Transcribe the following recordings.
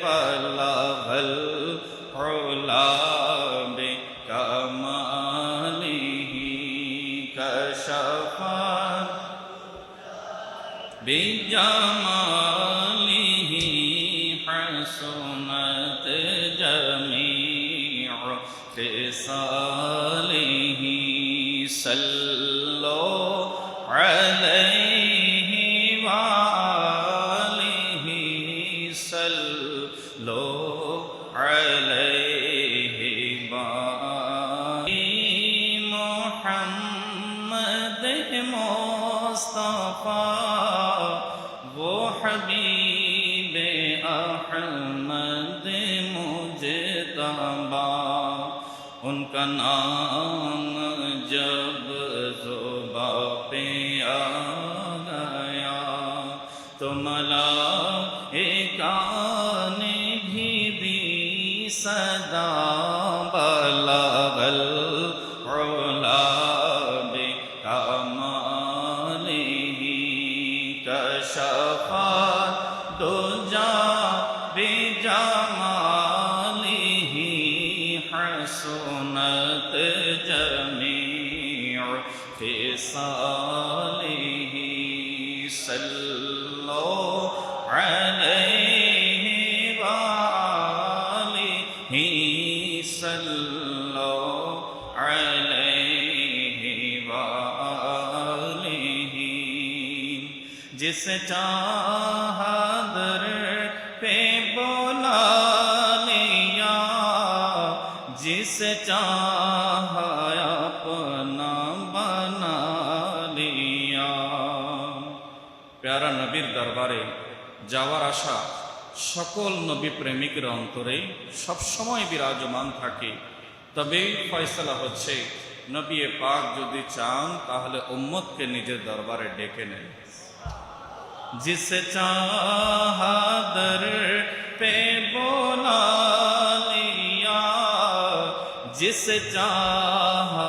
بلغ العلا بكماله كشف بجماله حسنت جميع خصاله صلوا عليه وآله صلوا عليه وآله محمد مصطفیٰ وہ حبیب احمد مجتبی ان کا نام جب زباں پہ آ گیا تو ملائکہ نے بھی دی صدا بلغ العلا بکمالہ کشف الدجی بجمالہ حسنت جمیع خصالہ صلوا علیہ وآلہ صلوا علیہ وآلہ جس چاہا در پہ بولا لیا جس چاہا اپنا بنا لیا প্যারা নবীর দরবারে যাওয়ার আশা সকল নবী প্রেমিকের অন্তরে সবসময় বিরাজমান থাকে। তবে ফয়সালা হচ্ছে নবী পাক যদি চান তাহলে উম্মতকে নিজের দরবারে ডেকে নেন। জিসে চাহা দর পে বোলা লিয়া জিসে চাহা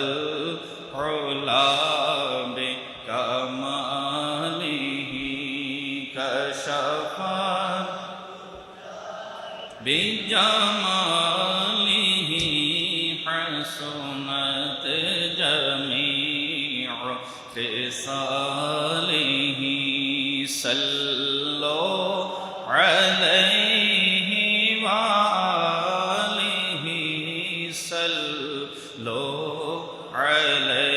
العلا بکمالہ کشف بجمالہ حسنت جمیع خصالہ صلوا علیہ وآلہ صلوا علیہ